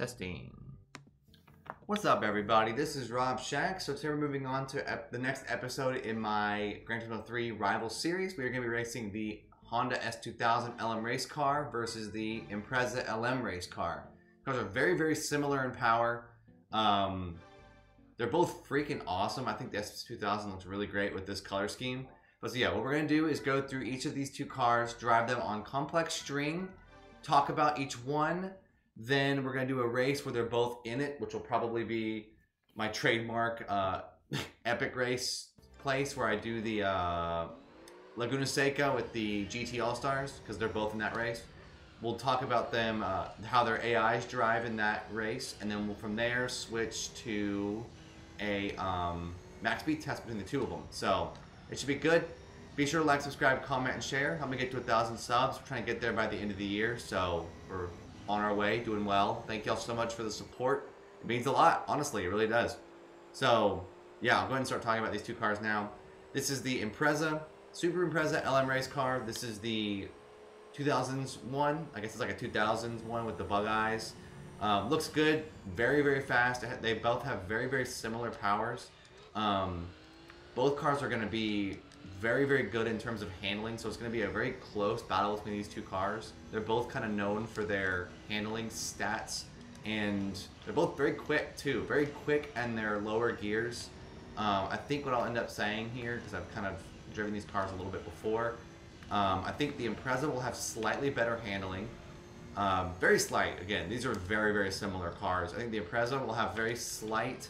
Testing. What's up, everybody? This is Rob Shack. So today we're moving on to the next episode in my Gran Turismo 3 Rival series. We are going to be racing the Honda S2000 LM race car versus the Impreza LM race car. Cars are very, very similar in power. They're both freaking awesome. I think the S2000 looks really great with this color scheme. But so yeah, what we're going to do is go through each of these two cars, drive them on complex string, talk about each one. Then we're going to do a race where they're both in it, which will probably be my trademark epic race place where I do the Laguna Seca with the GT All-Stars, because they're both in that race. We'll talk about them, how their AIs drive in that race, and then we'll from there switch to a max speed test between the two of them. So it should be good. Be sure to like, subscribe, comment, and share. Help me get to 1,000 subs. We're trying to get there by the end of the year, so we're on our way, doing well. Thank y'all so much for the support. It means a lot, honestly, it really does. So yeah, I'll go ahead and start talking about these two cars now. This is the Impreza, Subaru Impreza LM race car. This is the 2000s one. I guess it's like a 2000s one with the bug eyes. Looks good, very, very fast. They both have very, very similar powers. Both cars are going to be very, very good in terms of handling, so it's going to be a very close battle between these two cars. They're both kind of known for their handling stats, and they're both very quick too, very quick in their lower gears. I think what I'll end up saying here, because I've kind of driven these cars a little bit before, I think the Impreza will have slightly better handling. Very slight, again, these are very, very similar cars. I think the Impreza will have very slight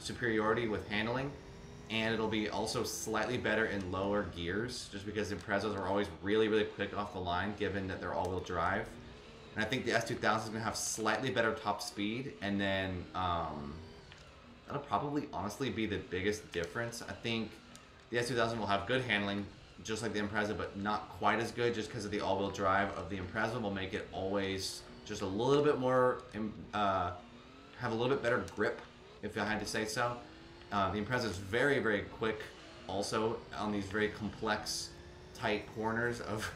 superiority with handling, and it'll be also slightly better in lower gears, just because Imprezas are always really, really quick off the line, given that they're all-wheel drive. And I think the S2000 is going to have slightly better top speed, and then that'll probably honestly be the biggest difference. I think the S2000 will have good handling, just like the Impreza, but not quite as good, just because of the all-wheel drive of the Impreza will make it always just a little bit more have a little bit better grip, if I had to say so. The Impreza is very, very quick also on these very complex, tight corners of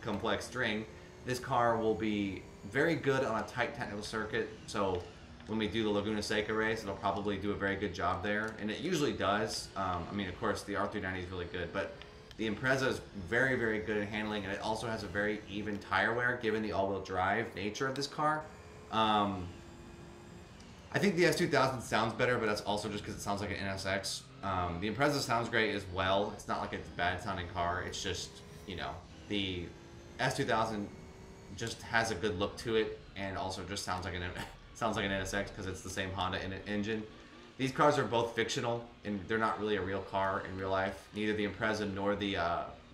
complex string. This car will be very good on a tight technical circuit, so when we do the Laguna Seca race, it'll probably do a very good job there, and it usually does. I mean, of course, the R390 is really good, but the Impreza is very, very good at handling, and it also has a very even tire wear, given the all-wheel drive nature of this car. I think the S2000 sounds better, but that's also just because it sounds like an NSX. The Impreza sounds great as well. It's not like it's a bad sounding car. It's just, you know, the S2000 just has a good look to it, and also just sounds like an NSX because it's the same Honda engine. These cars are both fictional, and they're not really a real car in real life. Neither the Impreza nor the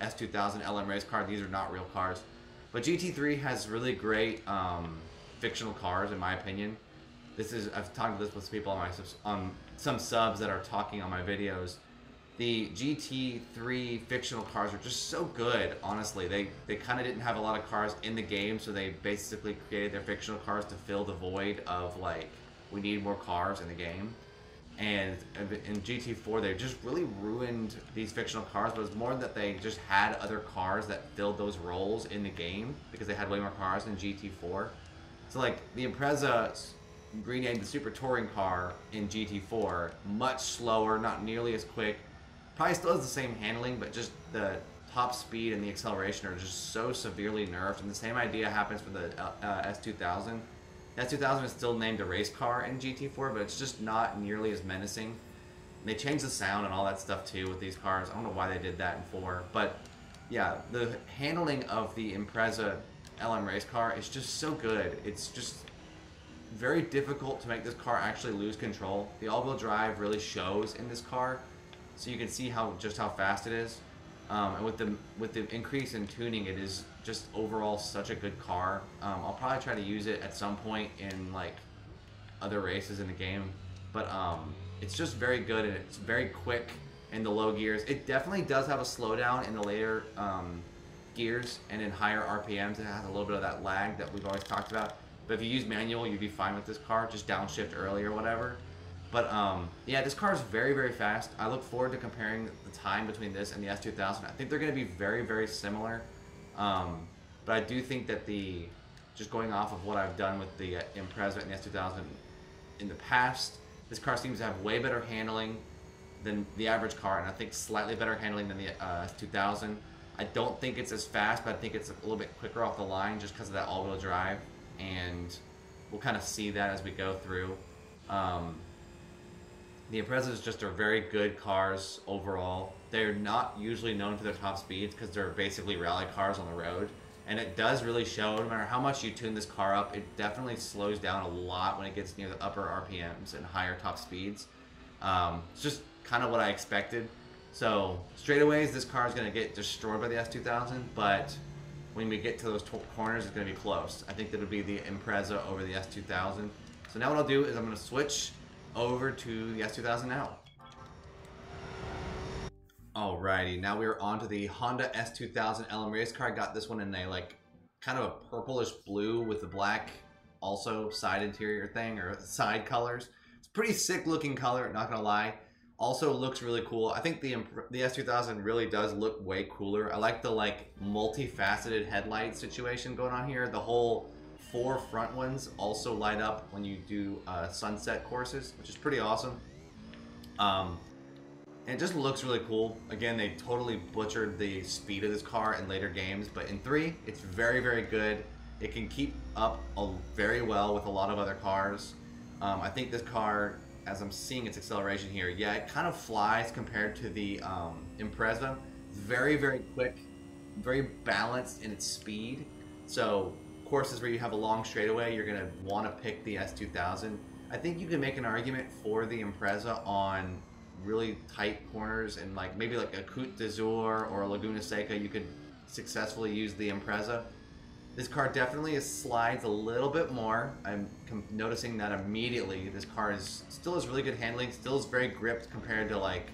S2000 LM race car. These are not real cars. But GT3 has really great fictional cars, in my opinion. I've talked to this with people on some subs that are talking on my videos. The GT3 fictional cars are just so good, honestly. They kind of didn't have a lot of cars in the game, so they basically created their fictional cars to fill the void of, like, we need more cars in the game. And in GT4, they just really ruined these fictional cars, but it's more that they just had other cars that filled those roles in the game, because they had way more cars in GT4. So, like, the Impreza renamed the Super Touring car in GT4, much slower, not nearly as quick, probably still has the same handling, but just the top speed and the acceleration are just so severely nerfed. And the same idea happens for the S2000. The S2000 is still named a race car in GT4, but it's just not nearly as menacing. They changed the sound and all that stuff too with these cars. I don't know why they did that in 4, but yeah, the handling of the Impreza LM race car is just so good. It's just very difficult to make this car actually lose control. The all-wheel drive really shows in this car, so you can see just how fast it is. And with the increase in tuning, it is just overall such a good car. I'll probably try to use it at some point in, like, other races in the game, but it's just very good, and it's very quick in the low gears. It definitely does have a slowdown in the later gears, and in higher RPMs it has a little bit of that lag that we've always talked about. But if you use manual, you'd be fine with this car. Just downshift early or whatever. But yeah, this car is very, very fast. I look forward to comparing the time between this and the S2000. I think they're going to be very, very similar. But I do think that the just going off of what I've done with the Impreza and the S2000 in the past, this car seems to have way better handling than the average car, and I think slightly better handling than the S2000. I don't think it's as fast, but I think it's a little bit quicker off the line just because of that all-wheel drive, and we'll kind of see that as we go through. The Imprezas just are very good cars overall. They're not usually known for their top speeds because they're basically rally cars on the road. And it does really show, no matter how much you tune this car up, it definitely slows down a lot when it gets near the upper RPMs and higher top speeds. It's just kind of what I expected. So straightaways, this car is going to get destroyed by the S2000, but when we get to those corners, it's going to be close. I think that'll be the Impreza over the S2000. So now what I'll do is I'm going to switch over to the S2000 now. Alrighty, now we're on to the Honda S2000 LM race car. I got this one in a like kind of a purplish blue with the black also side interior thing or side colors. It's a pretty sick looking color, not gonna lie. Also looks really cool. I think the S2000 really does look way cooler. I like the like multifaceted headlight situation going on here. The whole 4 front ones also light up when you do sunset courses, which is pretty awesome. And it just looks really cool. Again, they totally butchered the speed of this car in later games, but in 3, it's very, very good. It can keep up very well with a lot of other cars. I think this car, as I'm seeing its acceleration here, yeah, it kind of flies compared to the Impreza. Very, very quick, very balanced in its speed. So courses where you have a long straightaway, you're gonna want to pick the S2000. I think you can make an argument for the Impreza on really tight corners, and like maybe like a Côte d'Azur or a Laguna Seca, you could successfully use the Impreza. This car definitely slides a little bit more. I'm noticing that immediately. This car still has really good handling, still is very gripped compared to like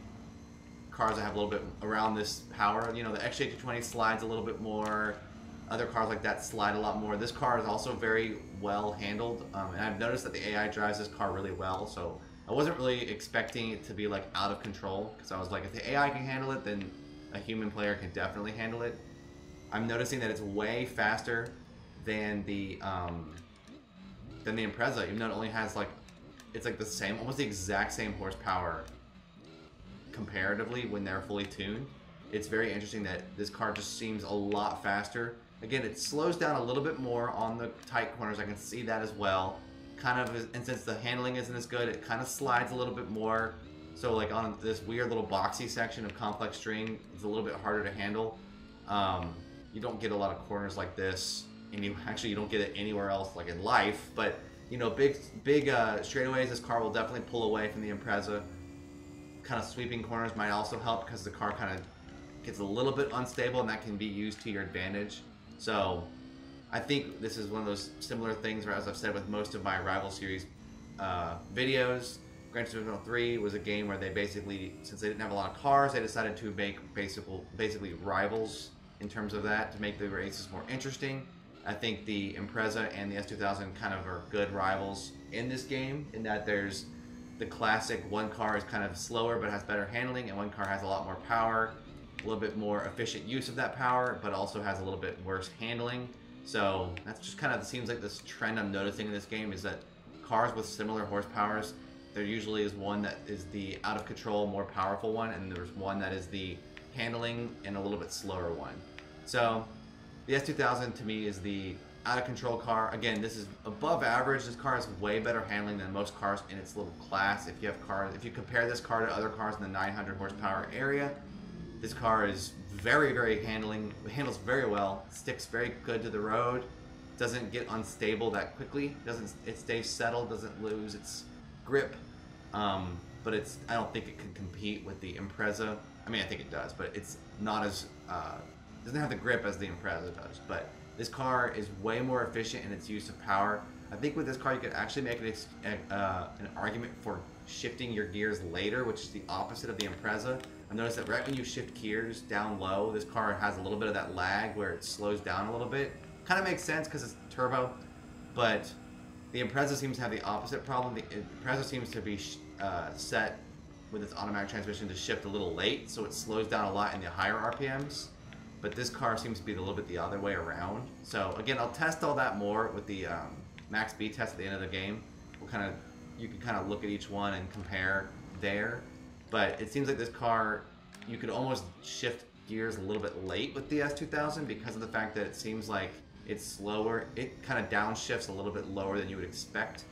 cars that have a little bit around this power. You know, the XJ220 slides a little bit more. Other cars like that slide a lot more. This car is also very well handled, and I've noticed that the AI drives this car really well, so I wasn't really expecting it to be like out of control, because I was like, if the AI can handle it, then a human player can definitely handle it. I'm noticing that it's way faster than the Impreza, even though it only has like, it's like the same, almost the exact same horsepower comparatively when they're fully tuned. It's very interesting that this car just seems a lot faster. Again, it slows down a little bit more on the tight corners. I can see that as well. Kind of, and since the handling isn't as good, it kind of slides a little bit more. So like on this weird little boxy section of complex string, it's a little bit harder to handle. You don't get a lot of corners like this, and you don't get it anywhere else like in life. But you know, big straightaways, this car will definitely pull away from the Impreza. Kind of sweeping corners might also help because the car kind of gets a little bit unstable, and that can be used to your advantage. So I think this is one of those similar things where, as I've said with most of my Rival Series videos, Gran Turismo 3 was a game where they basically, since they didn't have a lot of cars, they decided to make basically rivals in terms of that to make the races more interesting. I think the Impreza and the S2000 kind of are good rivals in this game, in that there's the classic one car is kind of slower but has better handling, and one car has a lot more power, a little bit more efficient use of that power, but also has a little bit worse handling. So that's just kind of seems like this trend I'm noticing in this game, is that cars with similar horsepowers, there usually is one that is the out of control, more powerful one, and there's one that is the handling and a little bit slower one. So the S2000 to me is the out of control car. Again, this is above average. This car has way better handling than most cars in its little class. If you compare this car to other cars in the 900 horsepower area, this car is very, very handles very well, sticks very good to the road, doesn't get unstable that quickly, it stays settled, doesn't lose its grip, but I don't think it can compete with the Impreza. I mean, I think it does, but it's not as, doesn't have the grip as the Impreza does. But this car is way more efficient in its use of power. I think with this car you could actually make an argument for shifting your gears later, which is the opposite of the Impreza. I've noticed that right when you shift gears down low, this car has a little bit of that lag where it slows down a little bit. Kind of makes sense because it's turbo, but the Impreza seems to have the opposite problem. The Impreza seems to be set with its automatic transmission to shift a little late, so it slows down a lot in the higher RPMs. but this car seems to be a little bit the other way around. So again, I'll test all that more with the max speed test at the end of the game. You can kind of look at each one and compare there. But it seems like this car, you could almost shift gears a little bit late with the S2000 because of the fact that it seems like it's slower. It kind of downshifts a little bit lower than you would expect.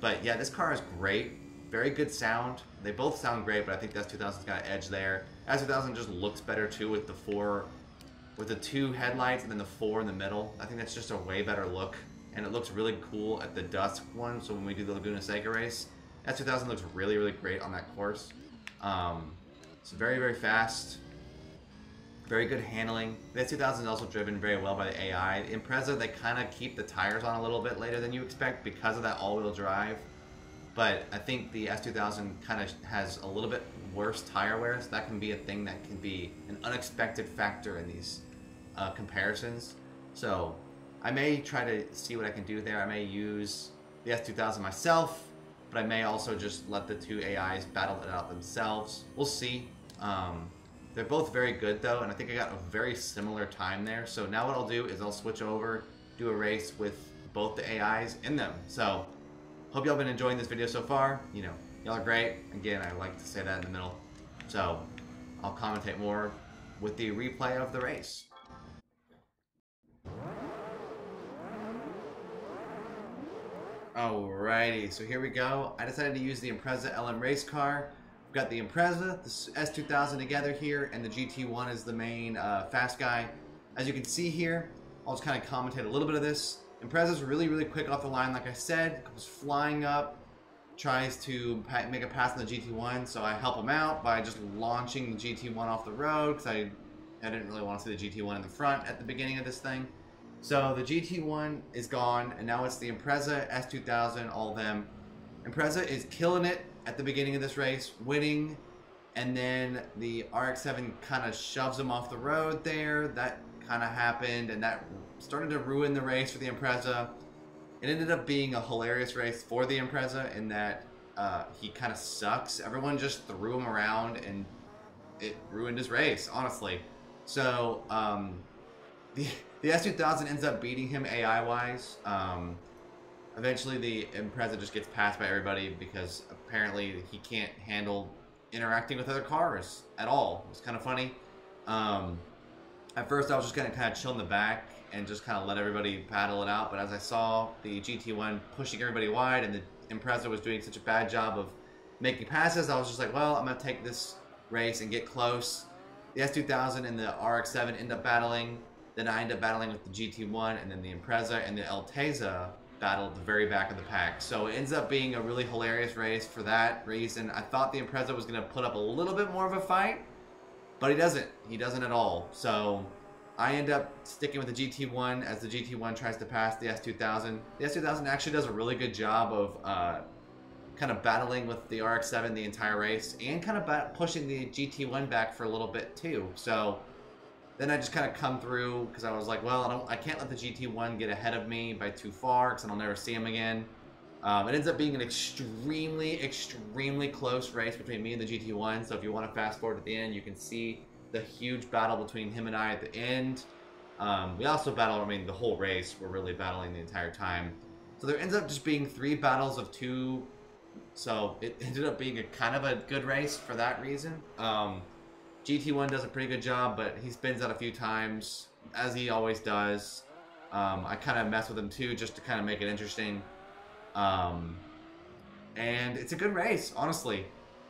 But yeah, this car is great. Very good sound. They both sound great, but I think the S2000's got an edge there. S2000 just looks better too with the 2 headlights and then the 4 in the middle. I think that's just a way better look. And it looks really cool at the dusk one, so when we do the Laguna Seca race, S2000 looks really, really great on that course. It's very, very fast, very good handling. The S2000 is also driven very well by the AI. The Impreza, they kind of keep the tires on a little bit later than you expect because of that all-wheel drive. But I think the S2000 kind of has a little bit worse tire wear, so that can be a thing that can be an unexpected factor in these comparisons. So I may try to see what I can do there. I may use the S2000 myself, but I may also just let the 2 AIs battle it out themselves. We'll see. They're both very good though, and I think I got a very similar time there. So now what I'll do is I'll switch over, do a race with both the AIs in them. So hope y'all been enjoying this video so far. You know, y'all are great. Again, I like to say that in the middle. So I'll commentate more with the replay of the race. Alrighty, so here we go. I decided to use the Impreza LM race car. We've got the Impreza, the S2000 together here, and the GT1 is the main fast guy. As you can see here, I'll just kind of commentate a little bit of this. Impreza's really, really quick off the line, like I said. Comes flying up, tries to make a pass on the GT1, so I help him out by just launching the GT1 off the road, because I didn't really want to see the GT1 in the front at the beginning of this thing. So the GT1 is gone, and now it's the Impreza, S2000, all of them. Impreza is killing it at the beginning of this race, winning, and then the RX-7 kind of shoves him off the road there. That kind of happened, and that started to ruin the race for the Impreza. It ended up being a hilarious race for the Impreza in that he kind of sucks. Everyone just threw him around, and it ruined his race, honestly. So the S2000 ends up beating him AI-wise. Eventually, the Impreza just gets passed by everybody because apparently he can't handle interacting with other cars at all. It's kind of funny. At first, I was just going to kind of chill in the back and just kind of let everybody paddle it out. But as I saw the GT1 pushing everybody wide and the Impreza was doing such a bad job of making passes, I was just like, well, I'm going to take this race and get close. The S2000 and the RX-7 end up battling. Then I end up battling with the GT1, and then the Impreza and the Alteza battle at the very back of the pack. So it ends up being a really hilarious race for that reason. I thought the Impreza was going to put up a little bit more of a fight, but he doesn't. He doesn't at all. So I end up sticking with the GT1 as the GT1 tries to pass the S2000. The S2000 actually does a really good job of kind of battling with the RX-7 the entire race, and kind of pushing the GT1 back for a little bit too. So then I just kind of come through because I was like, well, I can't let the GT1 get ahead of me by too far because I'll never see him again. It ends up being an extremely, extremely close race between me and the GT1. So if you want to fast forward to the end, you can see the huge battle between him and I at the end. We also battled, I mean, the whole race. We're really battling the entire time. So there ends up just being 3 battles of 2. So it ended up being a kind of a good race for that reason. GT1 does a pretty good job, but he spins out a few times, as he always does. I kind of mess with him too, just to kind of make it interesting. And it's a good race, honestly.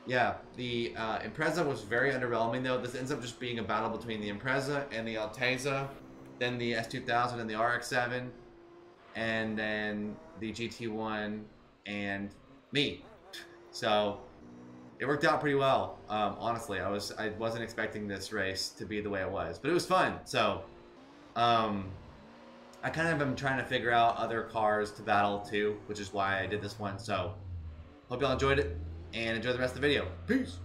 Yeah, the Impreza was very underwhelming, though. This ends up just being a battle between the Impreza and the Alteza, then the S2000 and the RX-7, and then the GT1 and me. So it worked out pretty well, honestly. I wasn't expecting this race to be the way it was, but it was fun. So I kind of am trying to figure out other cars to battle too, which is why I did this one. So hope y'all enjoyed it, and enjoy the rest of the video. Peace.